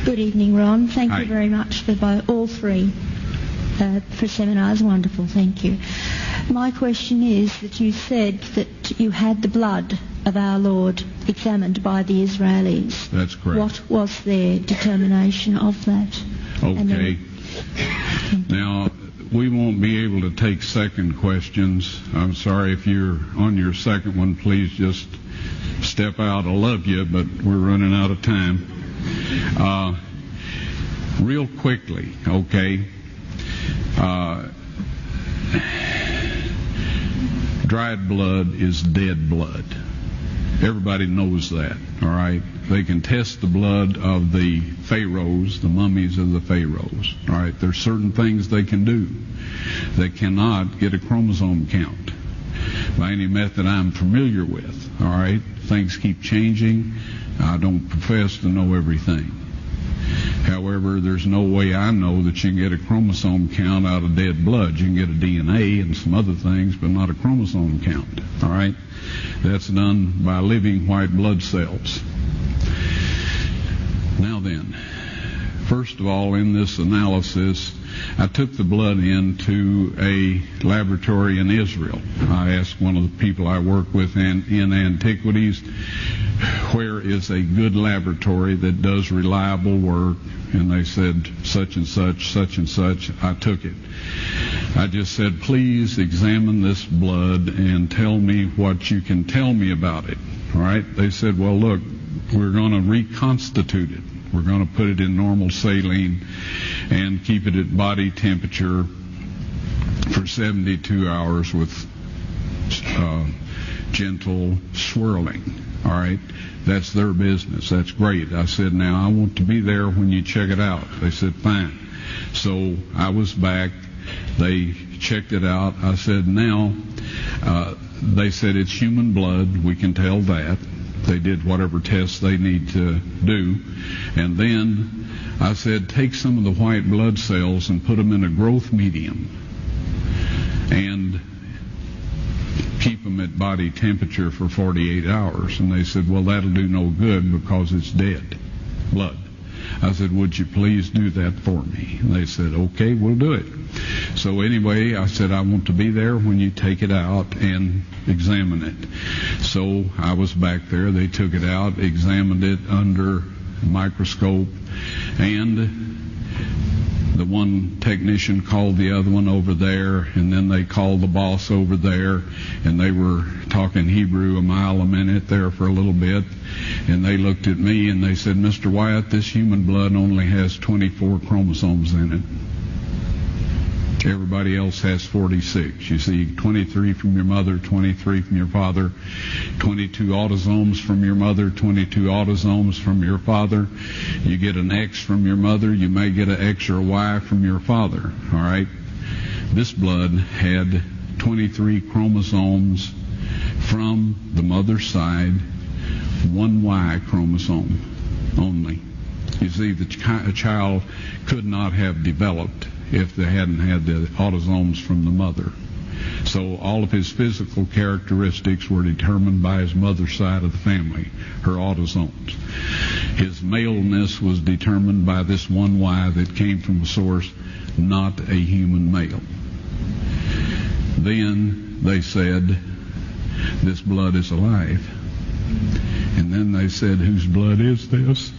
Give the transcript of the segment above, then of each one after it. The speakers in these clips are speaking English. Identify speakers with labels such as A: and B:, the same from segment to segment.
A: Good evening, Ron. Thank
B: Hi.
A: you very much for all three for seminars. Wonderful, thank you. My question is that you said that you had the blood of our Lord examined by the Israelis.
B: That's correct.
A: What was their determination of that?
B: Okay. Now, we won't be able to take second questions. I'm sorry if you're on your second one, please just step out. I love you, but we're running out of time. Real quickly, okay. Dried blood is dead blood. Everybody knows that, all right? They can test the blood of the pharaohs, the mummies of the pharaohs, all right? There's certain things they can do. They cannot get a chromosome count by any method I'm familiar with, all right? Things keep changing. I don't profess to know everything. However, there's no way I know that you can get a chromosome count out of dead blood. You can get a DNA and some other things, but not a chromosome count, all right? That's done by living white blood cells. Now then, first of all, in this analysis, I took the blood into a laboratory in Israel. I asked one of the people I work with in antiquities, where is a good laboratory that does reliable work? And they said, such and such, such and such. I took it. I just said, please examine this blood and tell me what you can tell me about it. All right? They said, well, look, we're going to reconstitute it. We're going to put it in normal saline and keep it at body temperature for 72 hours with gentle swirling. All right? That's their business. That's great. I said, now I want to be there when you check it out. They said, fine. So I was back. They checked it out. I said, now, they said it's human blood. We can tell that. They did whatever tests they need to do. And then I said, take some of the white blood cells and put them in a growth medium and keep them at body temperature for 48 hours. And they said, well, that'll do no good because it's dead blood. I said, would you please do that for me? And they said, okay, we'll do it. So anyway, I said, I want to be there when you take it out and examine it. So I was back there. They took it out, examined it under a microscope, and the one technician called the other one over there, and then they called the boss over there, and they were talking Hebrew a mile a minute there for a little bit, and they looked at me and they said, Mr. Wyatt, this human blood only has 24 chromosomes in it. Everybody else has 46. You see, 23 from your mother, 23 from your father, 22 autosomes from your mother, 22 autosomes from your father. You get an X from your mother, you may get an X or a Y from your father, all right? This blood had 23 chromosomes from the mother's side, one Y chromosome only. You see, the child could not have developed if they hadn't had the autosomes from the mother. So all of his physical characteristics were determined by his mother's side of the family, her autosomes. His maleness was determined by this one Y that came from a source, not a human male. Then they said, this blood is alive. And then they said, whose blood is this?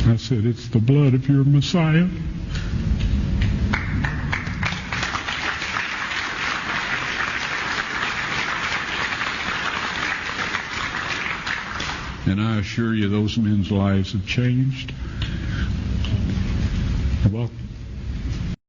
B: I said, it's the blood of your Messiah. And I assure you those men's lives have changed. You're welcome.